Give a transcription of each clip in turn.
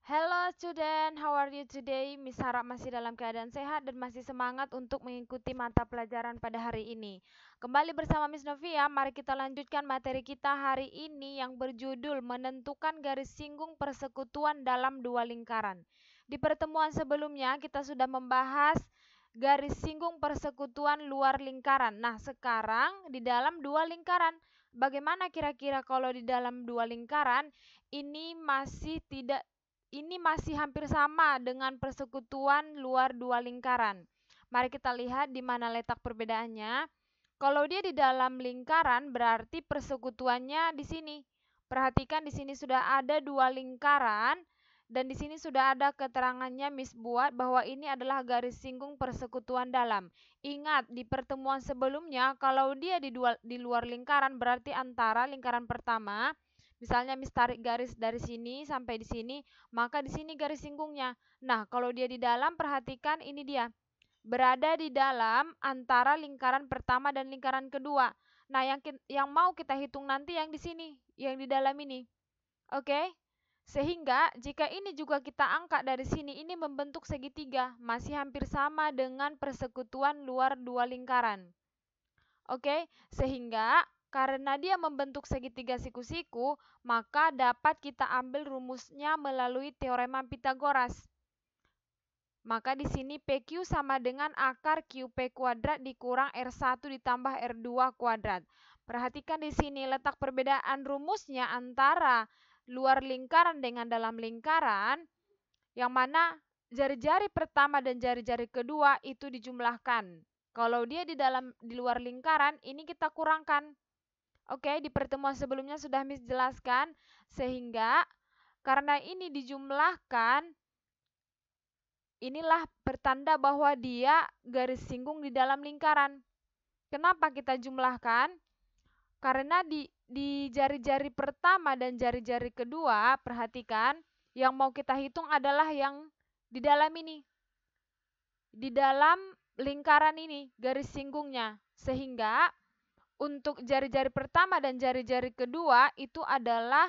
Hello student, how are you today? Miss harap masih dalam keadaan sehat dan masih semangat untuk mengikuti mata pelajaran pada hari ini. Kembali bersama Miss Novia, mari kita lanjutkan materi kita hari ini yang berjudul menentukan garis singgung persekutuan dalam dua lingkaran. Di pertemuan sebelumnya kita sudah membahas garis singgung persekutuan luar lingkaran. Nah, sekarang di dalam dua lingkaran. Bagaimana kira-kira kalau di dalam dua lingkaran ini masih hampir sama dengan persekutuan luar dua lingkaran. Mari kita lihat di mana letak perbedaannya. Kalau dia di dalam lingkaran, berarti persekutuannya di sini. Perhatikan di sini sudah ada dua lingkaran dan di sini sudah ada keterangannya Miss buat bahwa ini adalah garis singgung persekutuan dalam. Ingat di pertemuan sebelumnya kalau dia di luar lingkaran berarti antara lingkaran pertama. Misalnya Miss tarik garis dari sini sampai di sini, maka di sini garis singgungnya. Nah, kalau dia di dalam, perhatikan ini dia. Berada di dalam antara lingkaran pertama dan lingkaran kedua. Nah, yang mau kita hitung nanti yang di sini, yang di dalam ini. Oke? Sehingga jika ini juga kita angkat dari sini, ini membentuk segitiga, masih hampir sama dengan persekutuan luar dua lingkaran. Oke? Sehingga karena dia membentuk segitiga siku-siku, maka dapat kita ambil rumusnya melalui teorema Pitagoras. Maka di sini PQ sama dengan akar QP kuadrat dikurang R1 ditambah R2 kuadrat. Perhatikan di sini letak perbedaan rumusnya antara luar lingkaran dengan dalam lingkaran, yang mana jari-jari pertama dan jari-jari kedua itu dijumlahkan. Kalau dia di luar lingkaran, ini kita kurangkan. Oke, di pertemuan sebelumnya sudah Miss jelaskan, sehingga karena ini dijumlahkan, inilah pertanda bahwa dia garis singgung di dalam lingkaran. Kenapa kita jumlahkan? Karena di jari-jari pertama dan jari-jari kedua, perhatikan, yang mau kita hitung adalah yang di dalam ini. Di dalam lingkaran ini, garis singgungnya. Sehingga untuk jari-jari pertama dan jari-jari kedua itu adalah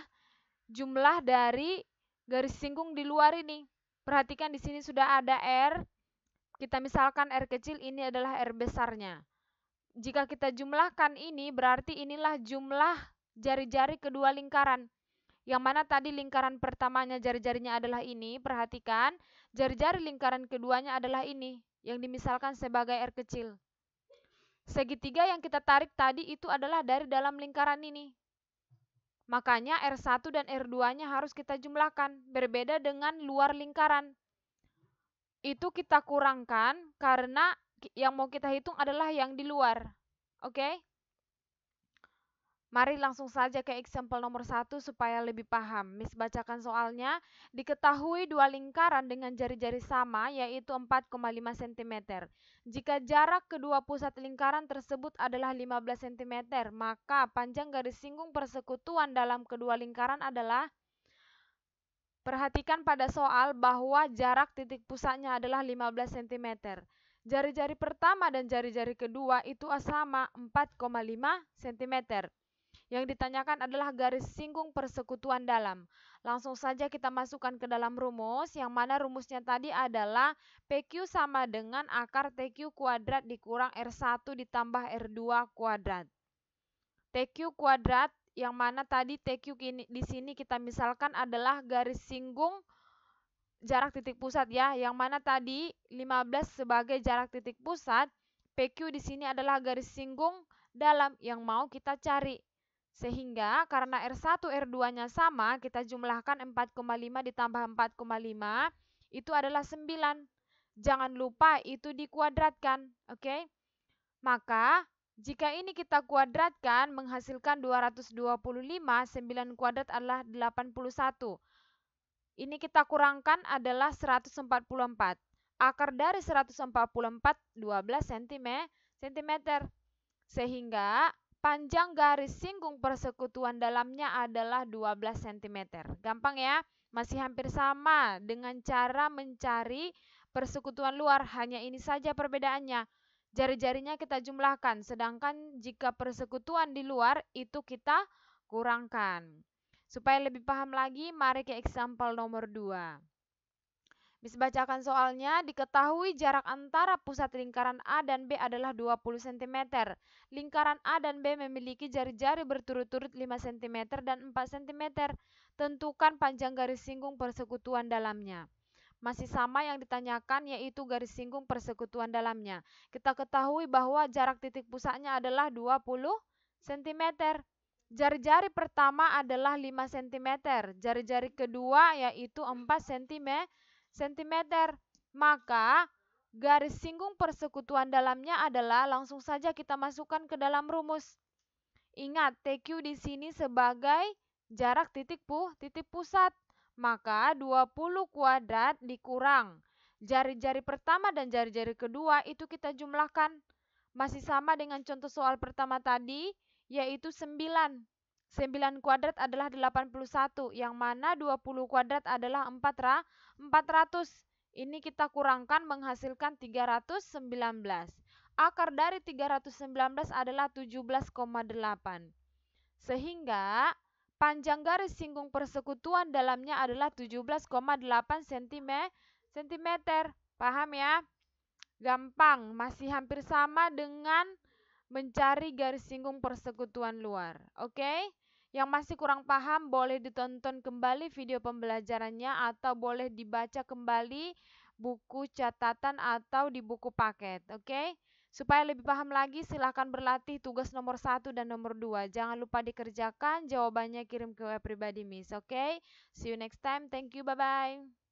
jumlah dari garis singgung di luar ini. Perhatikan di sini sudah ada R. Kita misalkan R kecil, ini adalah R besarnya. Jika kita jumlahkan ini, berarti inilah jumlah jari-jari kedua lingkaran. Yang mana tadi lingkaran pertamanya jari-jarinya adalah ini. Perhatikan, jari-jari lingkaran keduanya adalah ini, yang dimisalkan sebagai R kecil. Segitiga yang kita tarik tadi itu adalah dari dalam lingkaran ini. Makanya R1 dan R2-nya harus kita jumlahkan. Berbeda dengan luar lingkaran. Itu kita kurangkan karena yang mau kita hitung adalah yang di luar. Oke? Mari langsung saja ke example nomor 1 supaya lebih paham. Miss bacakan soalnya. Diketahui dua lingkaran dengan jari-jari sama yaitu 4,5 cm. Jika jarak kedua pusat lingkaran tersebut adalah 15 cm, maka panjang garis singgung persekutuan dalam kedua lingkaran adalah. Perhatikan pada soal bahwa jarak titik pusatnya adalah 15 cm. Jari-jari pertama dan jari-jari kedua itu sama 4,5 cm. Yang ditanyakan adalah garis singgung persekutuan dalam. Langsung saja kita masukkan ke dalam rumus, yang mana rumusnya tadi adalah PQ sama dengan akar TQ kuadrat dikurang R1 ditambah R2 kuadrat. TQ kuadrat, yang mana tadi TQ di sini kita misalkan adalah garis singgung jarak titik pusat ya, yang mana tadi 15 sebagai jarak titik pusat, PQ di sini adalah garis singgung dalam yang mau kita cari. Sehingga karena R1 R2-nya sama, kita jumlahkan 4,5 ditambah 4,5 itu adalah 9. Jangan lupa itu dikuadratkan, oke? Maka jika ini kita kuadratkan menghasilkan 225, 9 kuadrat adalah 81. Ini kita kurangkan adalah 144. Akar dari 144 12 cm. Sehingga panjang garis singgung persekutuan dalamnya adalah 12 cm. Gampang ya? Masih hampir sama dengan cara mencari persekutuan luar. Hanya ini saja perbedaannya. Jari-jarinya kita jumlahkan. Sedangkan jika persekutuan di luar itu kita kurangkan. Supaya lebih paham lagi, mari ke example nomor 2. Bisa bacakan soalnya, diketahui jarak antara pusat lingkaran A dan B adalah 20 cm. Lingkaran A dan B memiliki jari-jari berturut-turut 5 cm dan 4 cm. Tentukan panjang garis singgung persekutuan dalamnya. Masih sama yang ditanyakan, yaitu garis singgung persekutuan dalamnya. Kita ketahui bahwa jarak titik pusatnya adalah 20 cm. Jari-jari pertama adalah 5 cm. Jari-jari kedua yaitu 4 cm. Maka garis singgung persekutuan dalamnya adalah, langsung saja kita masukkan ke dalam rumus. Ingat, TQ di sini sebagai jarak titik pusat. Maka 20 kuadrat dikurang jari-jari pertama dan jari-jari kedua itu kita jumlahkan. Masih sama dengan contoh soal pertama tadi, yaitu 9. 9 kuadrat adalah 81, yang mana 20 kuadrat adalah 400. Ini kita kurangkan menghasilkan 319. Akar dari 319 adalah 17,8. Sehingga panjang garis singgung persekutuan dalamnya adalah 17,8 cm. Paham ya? Gampang, masih hampir sama dengan mencari garis singgung persekutuan luar. Oke? Yang masih kurang paham boleh ditonton kembali video pembelajarannya atau boleh dibaca kembali buku catatan atau di buku paket. Oke? Supaya lebih paham lagi, silahkan berlatih tugas nomor 1 dan nomor 2. Jangan lupa dikerjakan, jawabannya kirim ke WA pribadi Miss. Oke? See you next time. Thank you. Bye-bye.